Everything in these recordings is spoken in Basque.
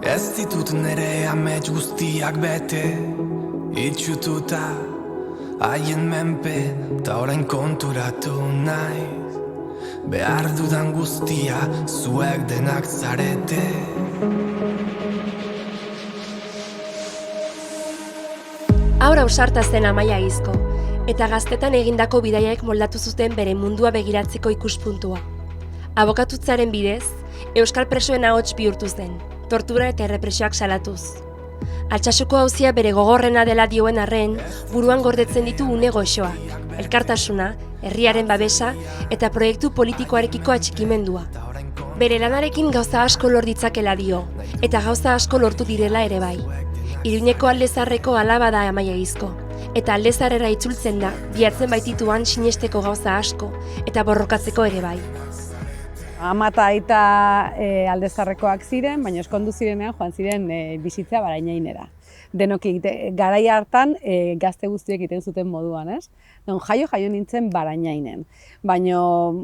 Ez ditut nere amets guztiak bete, itxututa haien menpe, ta orain konturatu naiz. Behar dudan guztia zuek denak zarete. Haur ausarta zen Amaia Aizko, eta gaztetan egindako bidaiaek moldatu zuten bere mundua begiratzeko ikuspuntua. Abokatutzaren bidez, euskal presoen ahots bihurtu zen, tortura eta errepresioak salatuz. Altsasuko auzia bere gogorrena dela dioen arren, buruan gordetzen ditu une goxoak, elkartasuna, herriaren babesa eta proiektu politikoarekiko atxikimendua. Bere lanarekin gauza asko lor ditzakela dio, eta gauza asko lortu direla ere bai. Iruñeko Aldezarreko alaba da Amaia Aizko, eta Aldezarrera itzultzen da, bihartzen baitituan sinesteko gauza asko, eta borrokatzeko ere bai. Ama eta aita Aldezarrekoak ziren, baina eskondu zirenean joan ziren bizitza Barainainera. Denok garai hartan gazte guztiek egiten zuten moduan, ez? Jaio nintzen Barainainen. Baina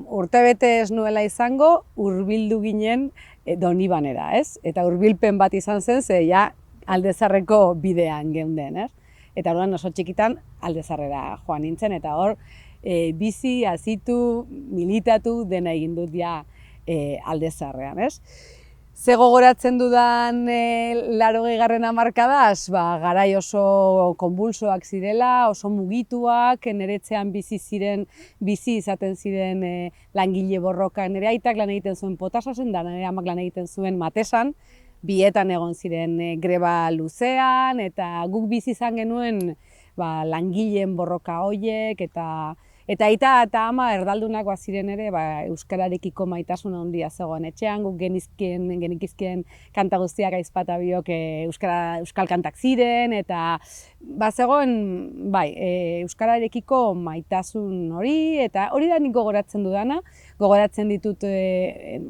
urtebete ez nuela izango, hurbildu ginen Donibanera, ez? Eta hurbilpen bat izan zen, ze ja Aldezarreko bidean geunden, ez? Eta orduan oso txikitan Aldezarrera joan nintzen, eta hor bizi, hazitu, militatu dena egin dut ja Aldezarrean, ez? Ze gogoratzen dudan 80. hamarkadaz, garai oso konbulsoak zirela, oso mugituak, nire etxean bizi izaten ziren langile borroka. Nire aitak lan egiten zuen Potasasen, da nire amak lan egiten zuen Matesan, bietan egon ziren greba luzean, eta guk bizi izan genuen langileen borroka horiek, eta aita eta ama erdaldunak ziren ere euskararekiko maitasun handia zegoen etxean, guk genikizkien kanta guztiak Aizpata biok euskal kantak ziren, eta zegoen euskararekiko maitasun hori, eta hori da nik gogoratzen dudana, gogoratzen ditut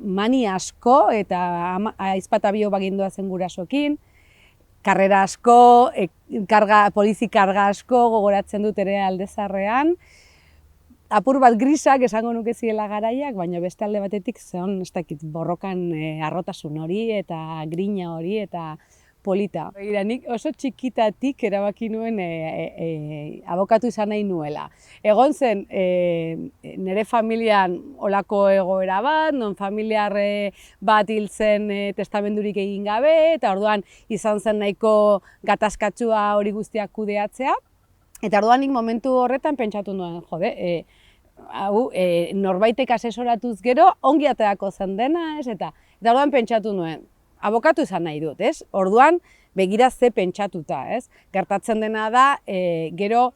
mani asko, eta Aizpata biok bagindua zen gurasokin, karrera asko, polizi karga asko gogoratzen dut ere Aldezarrean, apur bat grisak esango nuke zirela garaiak, baina beste alde batetik zeon ez dakit borrokan harrotasun hori eta grina hori eta polita. Nik oso txikitatik erabaki nuen abokatu izan nahi nuela. Egon zen nire familian olako egoera bat, non familiar bat hil zen testamendurik egin gabe, eta orduan izan zen nahiko gatazkatsua hori guztiak kudeatzea. Eta orduan nik momentu horretan pentsatu nuen, norbaitek asesoratuz gero, ongi aterako zen dena, ez? Eta orduan pentsatu nuen, abokatu izan nahi dut, ez? Orduan, begira ze pentsatuta, ez? Gertatzen dena da, gero,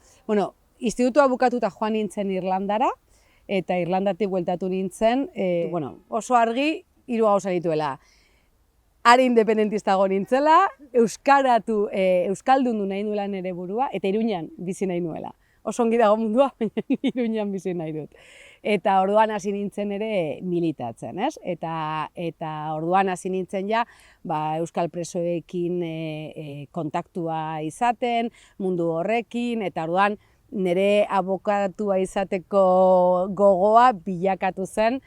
institutu abokatuta joan nintzen Irlandara, eta Irlandatik bueltatu nintzen, oso argi, 3 gauza dituela. Are independentistago nintzela, euskaldundu nahi nuela nire burua, eta Iruñan bizi nahi nuela. Oso ongi dago mundua, baina Iruñan bizi nahi dut. Eta orduan hasi nintzen ere militatzen, ez? Eta orduan hasi nintzen ja, euskal presoekin kontaktua izaten, mundu horrekin, eta orduan nire abokatua izateko gogoa bilakatu zen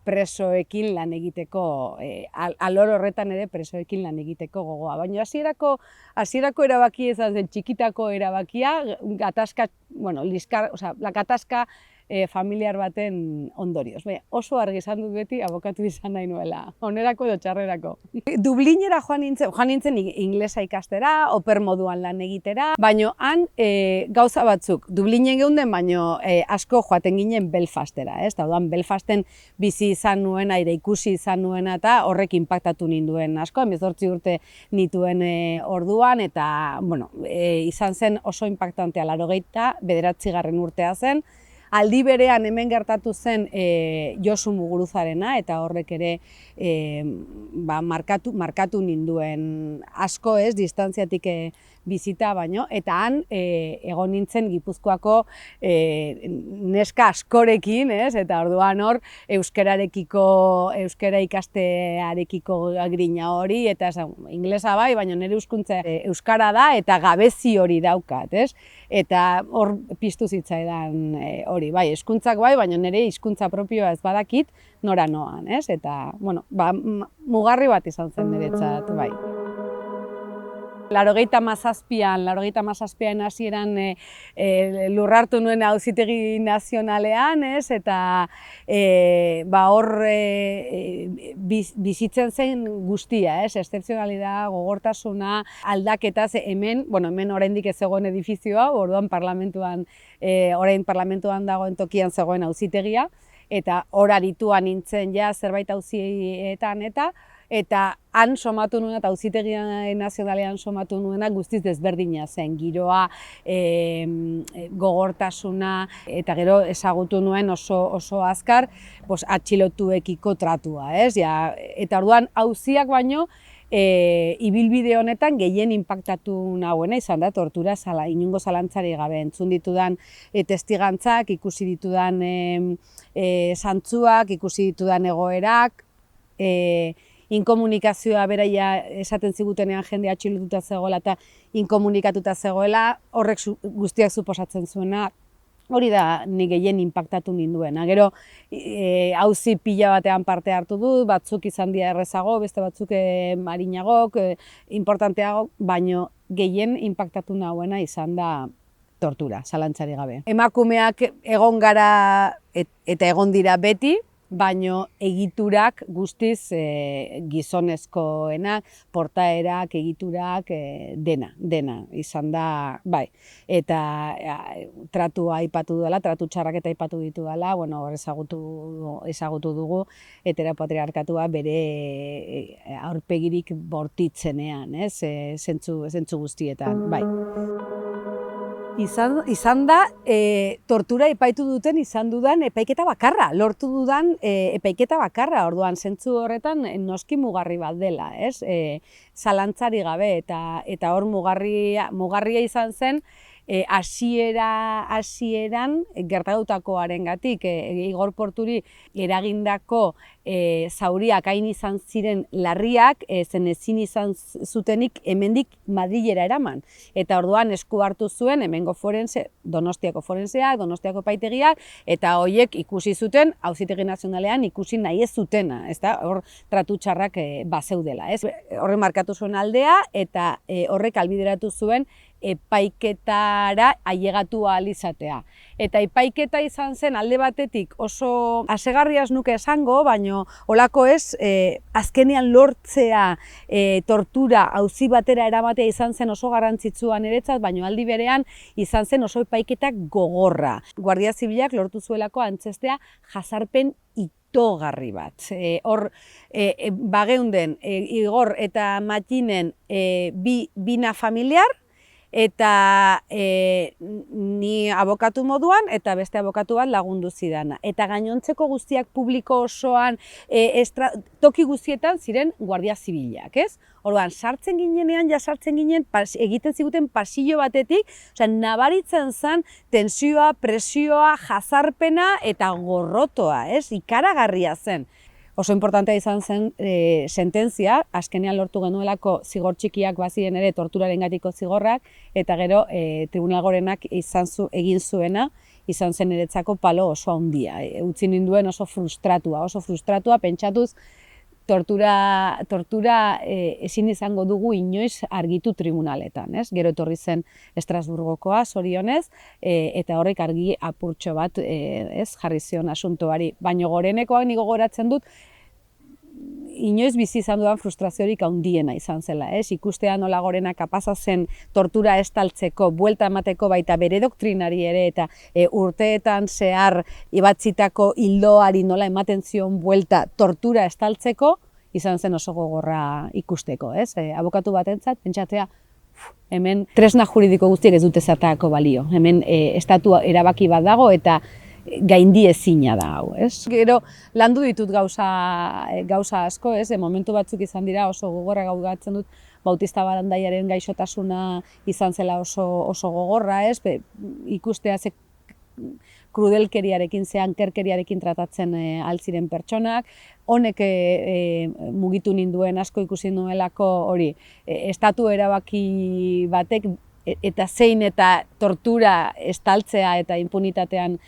presoekin lan egiteko, alor horretan ere presoekin lan egiteko gogoa. Baina hasierako erabakia izan zen txikitako erabakia, gatazka familiar baten ondorioz. Oso argi izan dut beti abokatu izan nahi nuela, onerako edo txarrerako. Dublinera joan nintzen inglesa ikastera, oper moduan lan egitera, baina han gauza batzuk, Dublinen geunden, baina asko joaten ginen Belfastera, ez? Orduan Belfasten bizi izan nuena, ikusi izan nuena, eta horrek inpaktatu ninduen asko, 18 urte nituen orduan, eta izan zen oso inpaktantea, 89. urtea zen. Aldi berean hemen gertatu zen Josu Muguruzarena, eta horrek ere markatu ninduen asko, ez, distantziatik bizita baino, eta han egon nintzen Gipuzkoako neska askorekin, ez, eta orduan hor euskara ikastearekiko grina hori, eta inglesa bai, baina nire hizkuntza euskara da, eta gabezi hori daukat, ez, eta hor piztu zitzaidan hori. hori, bai, hizkuntzak bai, baina nire hizkuntza propioa ez badakit nora noan, ez? Eta, bueno, mugarri bat izan zen niretzat, bai. 97an hasieran lurrartu nuen Auzitegi Nazionalean, ez? Eta hor bizitzen zen guztia, ez? Excepzionalidad, gogortasuna, aldaketa, hemen oraindik ez zegoen edifizioa, orduan orain parlamentuan dagoen tokian zegoen auzitegia, eta hor aritua nintzen ja zerbait auzietan eta han somatu nuena eta Auzitegi Nazionalean somatu nuena guztiz desberdina zen, giroa, gogortasuna, eta gero ezagutu nuen oso azkar atxilotuekiko tratua, ez? Eta orduan auziak baino ibilbide honetan gehien inpaktatu nahuena izan da tortura inongo zalantzarik gabe. Entzun ditudan testigantzak, ikusi ditudan zantzuak, ikusi ditudan egoerak, inkomunikazioa beraia esaten zigutenean jende atxilotuta zegoela eta inkomunikatuta zegoela, horrek guztiak suposatzen zuena, hori da ni gehien inpaktatu ninduena. Gero auzi pila batean parte hartu du, batzuk izan dira errezago, beste batzuk arinagoak, importanteago, baino gehien inpaktatu nahuena izan da tortura, zalantzarik gabe. Emakumeak egon gara eta egon dira beti, baino egiturak guztiz gizonezkoenak, portaerak, egiturak, dena izan da, bai. Eta tratua aipatu dela, tratu txarrak eta aipatu ditu dela, hor ezagutu dugu, heteropatriarkatua bere aurpegirik bortitzenean, zentzu guztietan, bai. Izan da, tortura epaitu duten izan dudan epaiketa bakarra, lortu dudan epaiketa bakarra, orduan zentzu horretan noski mugarri bat dela, ez? Zalantzari gabe, eta hor mugarria izan zen, hasieran gertatutakoarengatik, Igor Porturi eragindako zauriak hain izan ziren larriak, zen ezin izan zutenik hemendik Madrilera eraman. Eta orduan esku hartu zuen hemengo Donostiako forenseak, Donostiako epaitegiak, eta horiek ikusi zuten Auzitegi Nazionalean ikusi nahi ez zutena, hor tratu txarrak bazeudela. Horre markatu zuen aldea eta horrek albideratu zuen epaiketara ailegatu ahal izatea. Eta epaiketa izan zen alde batetik oso hasegarria ez nuke esango, baino holako azkenean lortzea tortura auzi batera eramatea izan zen oso garrantzitsua niretzat, baino aldi berean izan zen oso epaiketa gogorra. Guardia Zibilak lortu zuelako antzestea jazarpen itogarri bat. Hor bageunden Igor eta Matxinen bina familiar, eta ni abokatu moduan eta beste abokatu bat lagundu zidana. Eta gainontzeko guztiak publiko osoan, toki guztietan ziren Guardia Zibilak, ez? Orduan, sartzen ginenean, egiten ziguten pasillo batetik, nabaritzen zen tensioa, presioa, jazarpena eta gorrotoa, ez? Ikaragarria zen. Oso importantea izan zen sententzia, azkenean lortu genuelako zigor txikiak baziren ere torturarengatiko zigorrak, eta gero Tribunal Gorenak egin zuena, izan zen niretzako palo oso handia. Utzi ninduen oso frustratua, pentsatuz tortura ezin izango dugu inoiz argitu tribunaletan, ez? Gero etorri zen Estrasburgokoa, zorionez, eta horrek argi apurtxo bat jarri zion asuntoari. Baina Gorenekoak nik gogoratzen dut, inoiz bizi izan dudan frustraziorik handiena izan zela, ez? Ikustea nola Gorena kapaza zen tortura estaltzeko, buelta emateko baita bere doktrinari ere, eta urteetan zehar ibatzitako hildoari nola ematen zion buelta tortura estaltzeko, izan zen oso gogorra ikusteko, ez? Abokatu batentzat, pentsatzea, hemen tresna juridiko guztiek ez dute zertarako balio. Hemen estatua erabaki bat dago eta gaindi ezina da hau, ez? Gero landu ditut gauza asko, ez? Momentu batzuk izan dira oso gogorra gaugatzen dut, Bautista Barandaiaren gaixotasuna izan zela oso gogorra, ez? Ikustea ze krudelkeriarekin, ankerkeriarekin tratatzen altziren pertsonak, honek mugitu ninduen asko ikusi nuelako hori, estatu erabaki batek eta zein eta tortura estaltzea eta impunitatean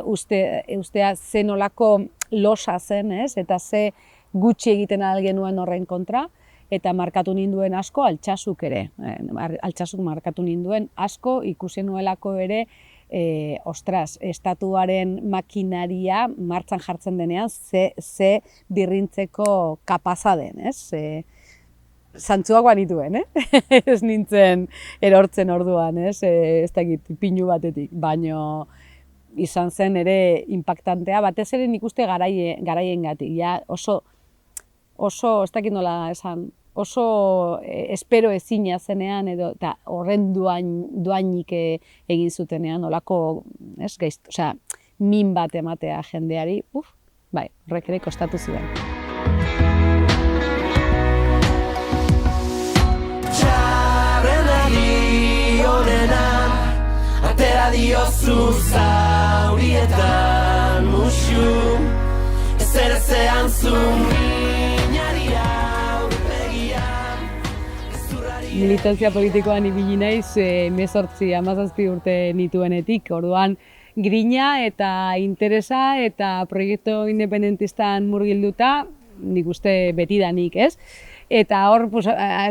ustea ze nolako losa zen, ez? Eta ze gutxi egiten ahal genuen horren kontra, eta markatu ninduen asko Altsasuk ere. Altsasuk markatu ninduen asko ikusi nuelako ere, ostras, estatuaren makinaria martxan jartzen denean ze birrintzeko kapaza den, ez? Zantzuak banituen, ez nintzen erortzen orduan, ez dakit, pinu batetik, baino izan zen ere impactantea, batez ere nik uste garaiengatik, ja oso, ez dakit nola esan, oso espero ezina zenean edo eta horren duainik egin zutenean, olako, ez, osea, min bat ematea jendeari, bai, horrek ere kostatu zuen. Atera diozu zaurietan musu, ezer ezean zu minari aurpegian. Militantzia politikoan ibili naiz 18-17 urte nituenetik, orduan grina eta interesa eta proiektu independentistan murgilduta, nik uste betidanik, ez? Eta hor,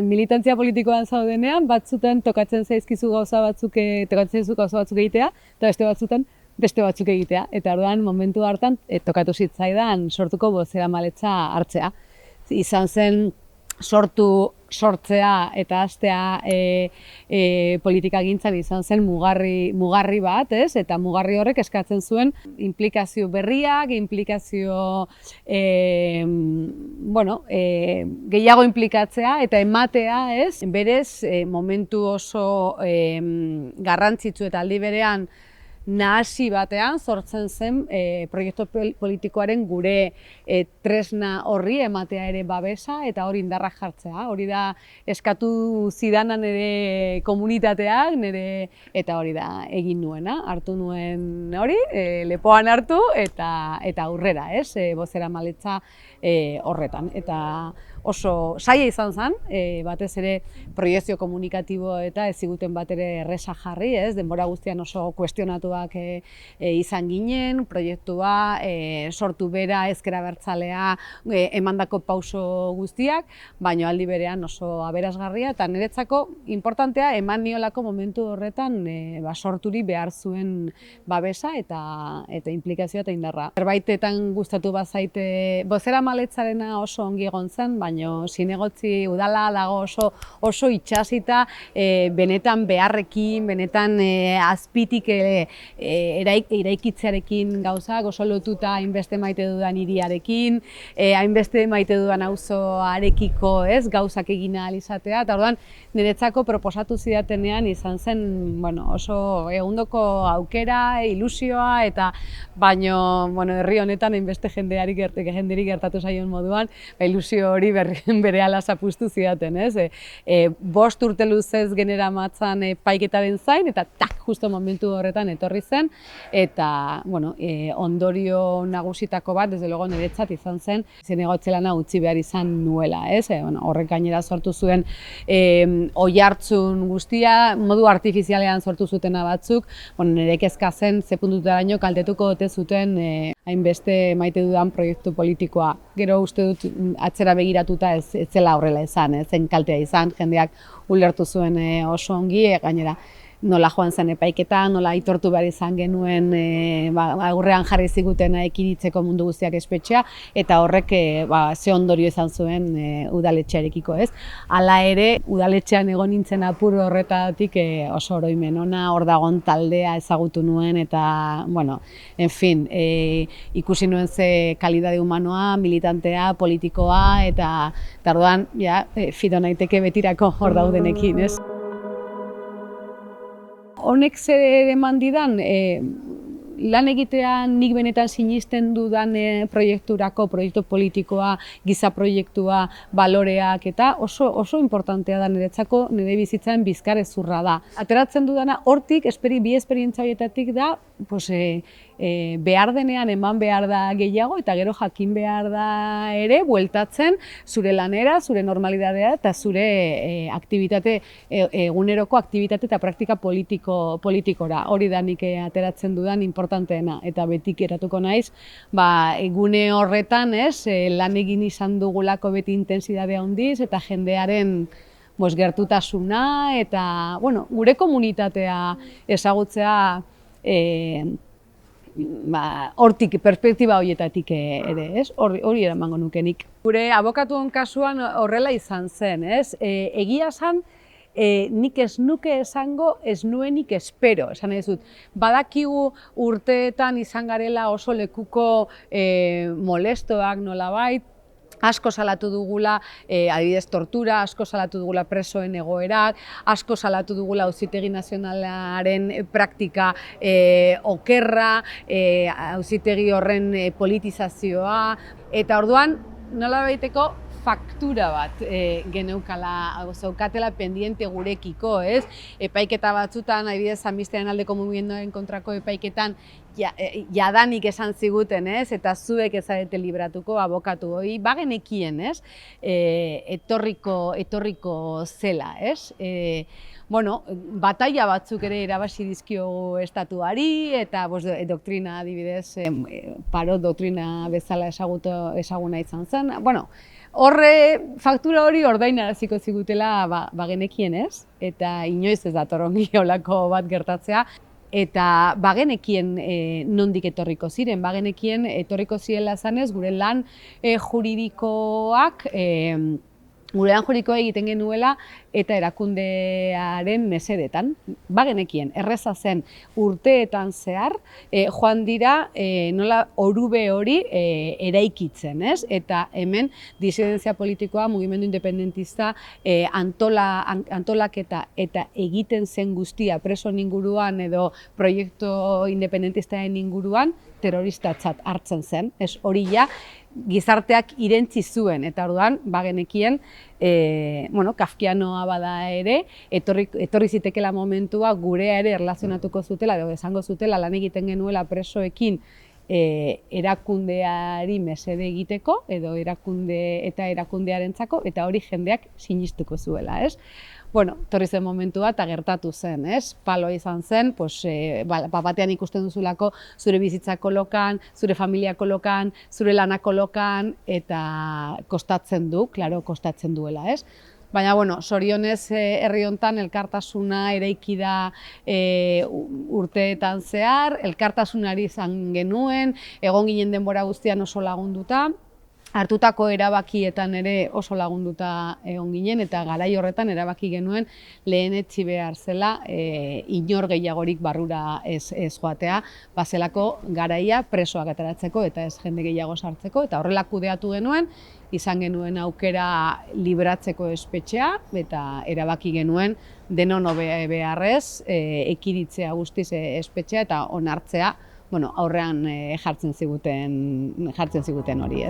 militantzia politikoan zaudenean, batzutan tokatzen zaizkizu gauza batzuk egitea, eta beste batzutan beste batzuk egitea. Eta orduan, momentu hartan, tokatu zitzaidan sortuko bozeramaletza hartzea. Izan zen sortzea eta hastea politikagintzan izan zen mugarri bat, ez? Eta mugarri horrek eskatzen zuen inplikazio berriak, gehiago inplikatzea eta ematea, ez? Berez, momentu oso garrantzitsu eta aldi berean nahasi batean sortzen zen proiektu politikoaren gure tresna horri ematea ere babesa eta hori indarrak jartzea. Hori da eskatu zidanan ere komunitateak, eta hori da egin nuena. Hartu nuen hori, lepoan hartu eta aurrera, ez? Bozeramaletza horretan. Eta oso saia izan zen, batez ere proiekzio komunikatibo eta ez ziguten bat ere erresa jarri, ez? Denbora guztian oso kuestionatuak izan ginen, proiektua sortu bera, ezker abertzalea, emandako pauso guztiak, baina aldi berean oso aberasgarria eta niretzako importantea eman niolako momentu horretan sorturi behar zuen babesa eta inplikazioa eta indarra. Zerbaitetan gustatu bazaite, bozeramaletzarena oso ongi egon zen, baina zinegotzi udala dago oso itxasita, benetan beharrekin, benetan azpitik eraikitzearekin gauzak, oso lotuta hainbeste maite dudan hiriarekin, hainbeste maite dudan auzoarekiko, ez, gauzak egin ahal izatea, eta orduan niretzako proposatu zidatenean izan zen, oso egundoko aukera, ilusioa, eta baino, herri honetan hainbeste jenderi gertatu zaion moduan, ilusio hori berehala zapuztu zidaten, ez? 5 urte luzez generamatzan paiketaren zain, eta justo momentu horretan etorri zen, eta, ondorio nagusitako bat, desde logo niretzat izan zen, zinegotzelana utzi behar izan nuela, ez? Horrek gainera sortu zuen oihartzun guztia, modu artifizialean sortu zutena batzuk, nire kezka zen, ze puntutaraino kaltetuko ote zuten hainbeste maite dudan proiektu politikoa. Gero uste dut atzera begiratuta ez zela horrela izan, zen kaltea izan, jendeak ulertu zuen oso ongi, gainera nola joan zen epaiketa, nola aitortu behar izan genuen aurrean jarri zigutena ekiritzeko mundu guztiak espetxea, eta horrek ze ondorio izan zuen udaletxearekiko, ez? Hala ere, udaletxean egon nintzen apur horretatik oso oroimen ona, hor dagon taldea ezagutu nuen, eta, ikusi nuen ze kalidade humanoa, militantea, politikoa, eta orduan, fido naiteke betirako hor daudenekin, ez? Honek zer eman didan, lan egitean nik benetan sinisten dudan proiektu politikoa, giza proiektua, baloreak, eta oso importantea da niretzako, nire bizitzaren bizkarrezurra da. Ateratzen dudana hortik, bi esperientzia horietatik da, behar denean eman behar da gehiago eta gero jakin behar da ere bueltatzen zure lanera, zure normalidadea eta zure eguneroko aktibitate eta praktika politikora. Hori da nik ateratzen dudan importanteena eta betik eratuko naiz, egune horretan lan egin izan dugulako beti intensidadea handiz eta jendearen gertutasuna eta gure komunitatea ezagutzea hortik, perspektiba horietatik ere, hori eramango nukenik. Gure abokatuen kasuan horrela izan zen, egia esan, nik ez nuke esango, ez nuenik espero, esan nahi dut. Badakigu urteetan izan garela oso lekuko molestoak nolabait, asko salatu dugula, adibidez tortura, asko salatu dugula presoen egoerak, asko salatu dugula Auzitegi Nazionalaren praktika okerra, auzitegi horren politizazioa, eta orduan nolabaiteko faktura bat geneukala, zaukatela pendiente gurekiko, epaiketa batzutan, adibidez Amnistiaren aldeko mugimenduaren kontrako epaiketan jadanik esan ziguten, eta zuek ez zarete libratuko abokatu hori, bagenekien, etorriko zela, bataila batzuk ere irabazi dizkiogu estatuari, eta doktrina adibidez, Parot doktrina bezala ezaguna izan zen. Faktura hori ordainaraziko zigutela bagenekien, eta inoiz ez dator ongi holako bat gertatzea. Eta bagenekien nondik etorriko ziren, bagenekien etorriko zirela zanez gure lan juridikoak, egiten genuela eta erakundearen mesedetan. Bagenekien, erreza zen urteetan zehar, joan dira nola orube hori eraikitzen, eta hemen disidentzia politikoa, mugimendu independentista, antolaketa eta egiten zen guztia presoen inguruan edo proiektu independentistaren inguruan terroristatzat hartzen zen, hori ja gizarteak irentzi zuen, eta orduan bagenekien, kafkianoa bada ere, etorri zitekela momentua gurea ere erlazionatuko zutela, edo esango zutela lan egiten genuela presoekin erakundeari mesede egiteko, edo erakundearentzako, eta hori jendeak sinistuko zuela, torri zen momentua eta gertatu zen, palo izan zen, batean ikusten duzulako zure bizitza kolokan, zure familia kolokan, zure lana kolokan, eta kostatzen duela, Baina, sorionez herri hontan elkartasuna eraiki da urteetan zehar, elkartasunari izan genuen, egon ginen denbora guztian oso lagunduta, hartutako erabakietan ere oso lagunduta egon ginen, eta garai horretan erabaki genuen lehenetsi behar zela inor gehiagorik barrura ez joatea, bazelako garaia presoak ateratzeko eta ez jende gehiago sartzeko, eta horrela kudeatu genuen, izan genuen aukera libratzeko espetxea, eta erabaki genuen denon beharrez ekiritzea guztiz espetxea eta onartzea aurrean jartzen ziguten hori,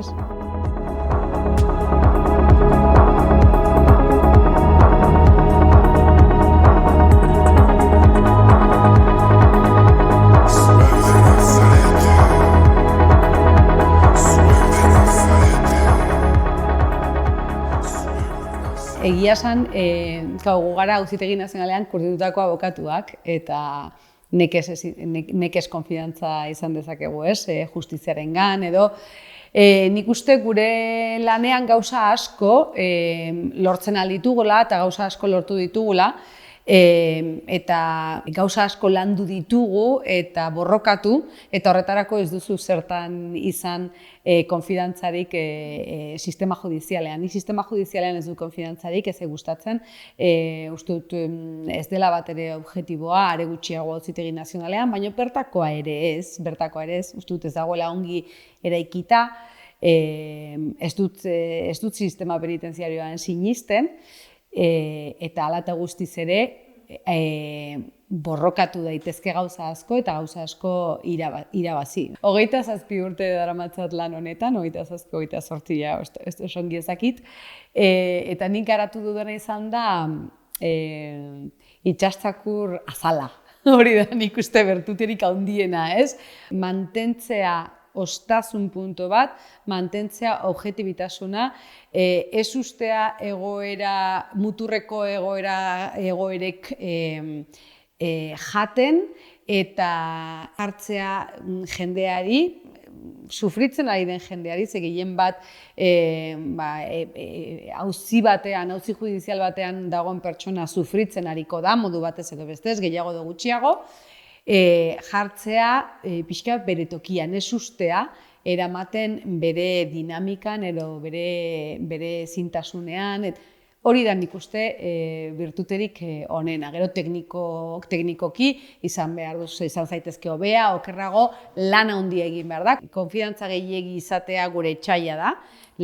Egia esan, gu gara Auzitegi Nazionalean kurtitutako abokatuak, eta nekez konfidantza izan dezakegu, justiziarengan edo. Nik uste gure lanean gauza asko lortzen alditugula eta gauza asko lortu ditugula, eta gauza asko landu ditugu eta borrokatu, eta horretarako ez duzu zertan izan konfidantzarik sistema judizialean. Ni sistema judizialean ez du konfidantzarik, ez gustatzen, uste dut ez dela bat ere objektiboa, are gutxiago Auzitegi Nazionalean, baina bertakoa ere ez, uste dut ez dagoela ongi eraikita, ez dut sistema penitenziarioan sinisten, eta hala eta guztiz ere borrokatu daitezke gauza asko eta gauza asko irabazi. 27 urte daramatzat lan honetan, 28 ez ongi ezakit, eta nik garatu dudana izan da itsastakur azala. Hori da nik uste bertuterik handiena, ez? Mantentzea ostasun puntu bat, mantentzea objetibitasuna, ez ustea muturreko egoerek jaten eta hartzea jendeari, sufritzen ari den jendeari, ze gehien bat auzi judizial batean dagoen pertsona sufritzen ariko da, modu batez edo bestez, gehiago edo gutxiago, jartzea pixka bere tokian, ez ustea, eramaten bere dinamikan edo bere zintasunean. Hori da nik uste birtuterik onena. Gero teknikoki izan zaitezke hobea, okerrago lan handia egin behar da. Konfidantza gehiegi izatea gure etxaila da.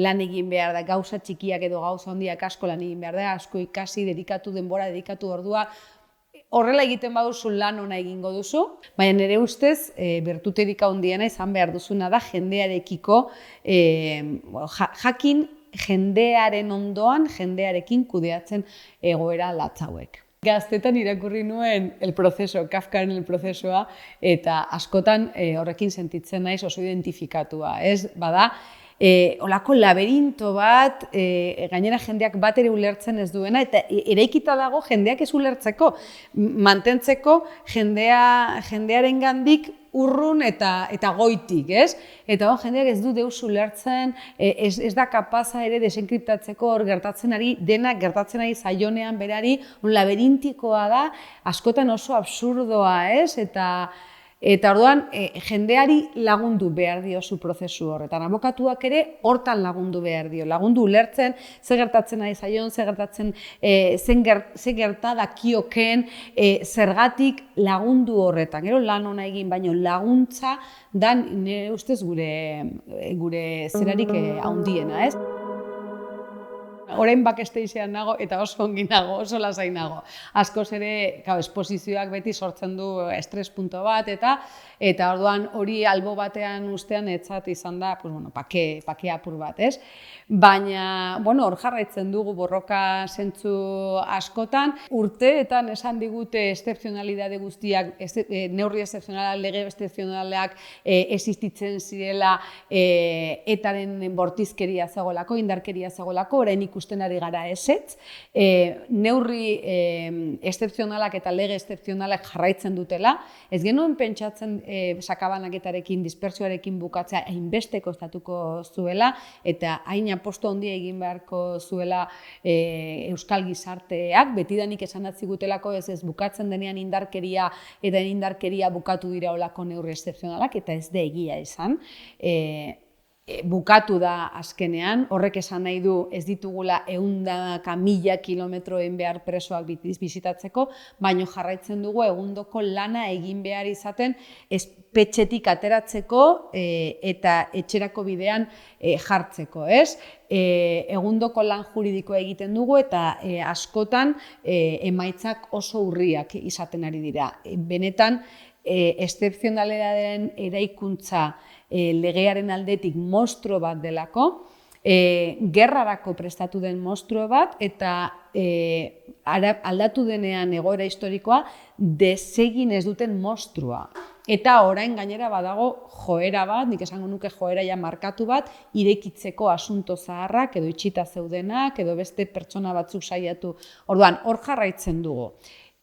Lan egin behar da, gauza txikiak edo gauza handiak asko lan egin behar da, asko ikasi, denbora, ordua. Horrela egiten baduzu lan ona egingo duzu, baina nire ustez bertuterik handiena izan behar duzuna da jendearekiko jakin jendearen ondoan, jendearekin kudeatzen egoera latz hauek. Gaztetan irakurri nuen Kafkaren El Procesoa, eta askotan horrekin sentitzen naiz oso identifikatua. Bada, olako laberinto bat, gainera jendeak bat ere ulertzen ez duena, eta eraikita dago jendeak ez ulertzeko, mantentzeko jendearen gandik urrun eta goitik, ez? Eta jendeak ez du deus ulertzen, ez da kapaza ere desenkriptatzeko hor gertatzen ari, denak gertatzen ari zaionean berari, laberintikoa da, askotan oso absurdoa, ez? Eta orduan, jendeari lagundu behar diozu prozesu horretan. Abokatuak ere hortan lagundu behar dio. Lagundu ulertzen, ze gertatzen ari zaion, ze gerta dakioken, zergatik lagundu horretan. Gero lan ona egin, baino laguntza da nire ustez gure zerarik handiena, ez? Orain backstagean nago eta oso ongi nago, oso lasai nago. Askoz ere, esposizioak beti sortzen du estres punto bat, eta orduan hori albo batean ustean etzat izan da, pake apur bat, ez? Baina, hor jarraitzen dugu borroka zentzu askotan, urteetan esan digute excepzionalidade guztiak, neurri excepzionalak, lege excepzionalak existitzen zirela etaren bortizkeria zegoelako, indarkeria zegoelako, orain ikusten ari gara ezetz. Neurri excepzionalak eta lege excepzionalak jarraitzen dutela. Ez genuen pentsatzen sakabanaketarekin, dispersioarekin bukatzea hainbesteko estatuko zuela, eta hain apostu handia egin beharko zuela euskal gizarteak, betidanik esan atzigutelako ez bukatzen denean indarkeria, eta indarkeria bukatu dira olako neurri excepzionalak, eta ez da egia esan. Bukatu da azkenean, horrek esan nahi du ez ditugula 100.000 kilometroen behar presoak bizitatzeko, baino jarraitzen dugu egundoko lana egin behar izaten espetxetik ateratzeko eta etxerako bidean jartzeko, ez? Egundoko lan juridikoa egiten dugu eta askotan emaitzak oso urriak izaten ari dira. Benetan, excepzionalitatearen eraikuntza legearen aldetik monstruo bat delako, gerrarako prestatu den monstruo bat, eta aldatu denean egoera historikoa desegin ez duten monstrua. Eta orain gainera badago joera bat, nik esango nuke joera ja markatu bat, irekitzeko asunto zaharrak edo itxita zeudenak edo beste pertsona batzuk saiatu. Orduan, hor jarraitzen dugu.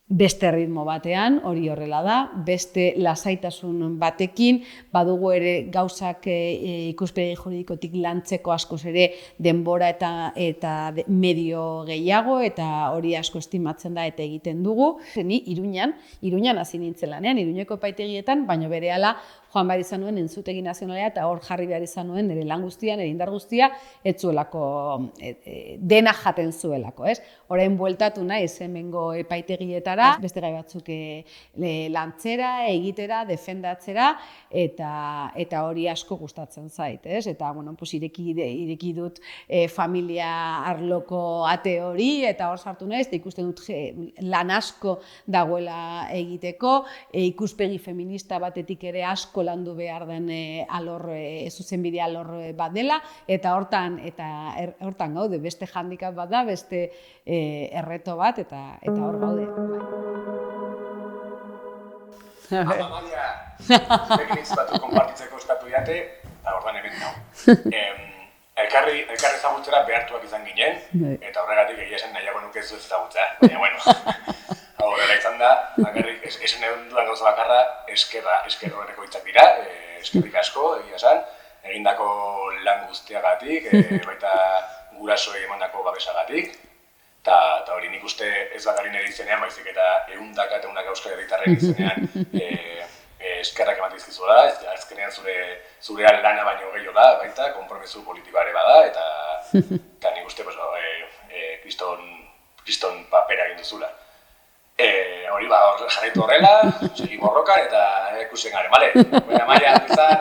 Beste ritmo batean, hori horrela da, beste lasaitasun batekin, badugu ere gauzak ikuspegi juridikotik lantzeko askoz ere denbora eta medio gehiago, eta hori asko estimatzen da eta egiten dugu. Ni Iruñan hasi nintzen lanean, Iruñeko epaitegietan, baina berehala joan behar izan nuen entzutegi nazionalea eta hor jarri behar izan nuen nire lan guztia, nire indar guztia, ez zuelako, dena jaten zuelako, ez? Orain bueltatu naiz hemengo epaitegietara, beste gai batzuk lantzera, egitera, defendatzera, eta hori asko gustatzen zait, ez? Eta, ireki dut familia arloko ate hori, eta hor sartu naiz, eta ikusten dut lan asko dagoela egiteko, ikuspegi feminista batetik ere asko landu behar den zuzenbide alor bat dela, eta hortan gaude, beste handicap bat da, beste erreto bat, eta hor gaude. Amalia, zurekin hitz batzuk konpartitzeko eskatu diate, eta orduan hemen nau. Elkarri ezagutzera behartuak izan ginen, eta horregatik egia esan nahiago nuke ez ezagutzea, baina bueno. Horrela izan da, bakarrik, esan egon dudan gauza bakarra, esker horreko hitzak dira, eskerrik asko, egia esan, egindako lan guztiagatik, baita gurasoei emandako babesagatik, eta hori nik uste ez bakarri nire izenean, baizik eta ehundaka eta ehundaka euskal herritarren izenean eskerrak ematizkizuela, azkenean zure lana baino gehiago da, baita, konpromiso politikoa ere bada, eta nik uste kriston papera egin duzula. Hori jarraitu horrela, segi borrokan eta ikusten garen, bale? Baina Maia, izan...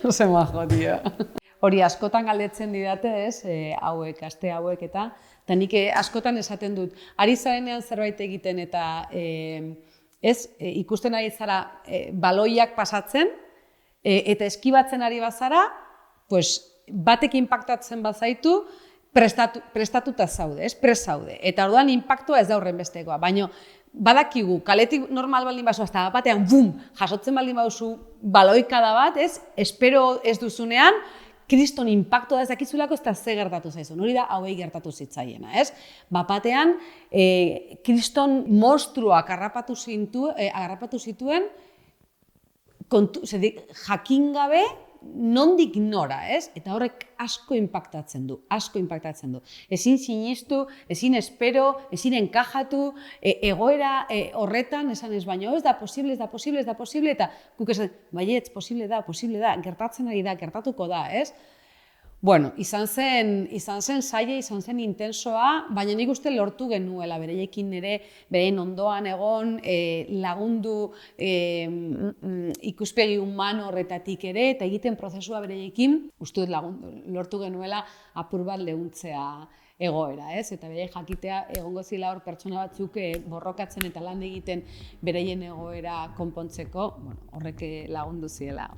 Ose majo, tio. Hori askotan galdetzen didate, ez, hauek, aste hauek eta nik askotan esaten dut, ari zarenean zerbait egiten eta ikusten ari zara baloiak pasatzen eta eskibatzen ari bazara, batek inpaktatzen bazaitu, prestatuta zaude, prest zaude. Eta orduan inpaktua ez da horren bestekoa, baina badakigu, kaletik normal baldin bazu, hasta batean, bum, jasotzen baldin baduzu baloikada bat, espero ez duzunean, kriston inpaktua da ez dakizulako ez da ze gertatu zaizun. Hori da hauei gertatu zitzaiena, ez? Bapatean, kriston monstruak harrapatu zituen, jakin gabe, nondik nora, ez? Eta horrek asko impactatzen du. Ezin sinistu, ezin espero, ezin enkajatu, egoera horretan, esan ez baino, ez da posible, eta guk esan, baietz, posible da, gertatzen ari da, gertatuko da, ez? Bueno, izan zen zaila, izan zen intensoa, baina nik uste lortu genuela, bereiekin ere, beren ondoan egon, lagundu ikuspegi humano horretatik ere, eta egiten prozesua bereiekin, uste dut lortu genuela apur bat lehuntzea egoera, ez? Eta bere jakitea egongo zila hor pertsona batzuk borrokatzen eta lan egiten bereien egoera konpontzeko, horrek lagundu ziela,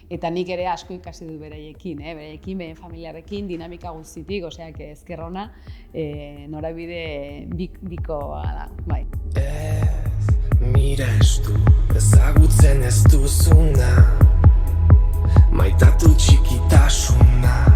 eta nik ere asko ikasi dut bereiekin, beren familiarekin, dinamika guztitik, ezker ona, norabide bikoa da, bai. Ez, mira estu, ezagutzen ez duzuna, maitatu txikitasuna.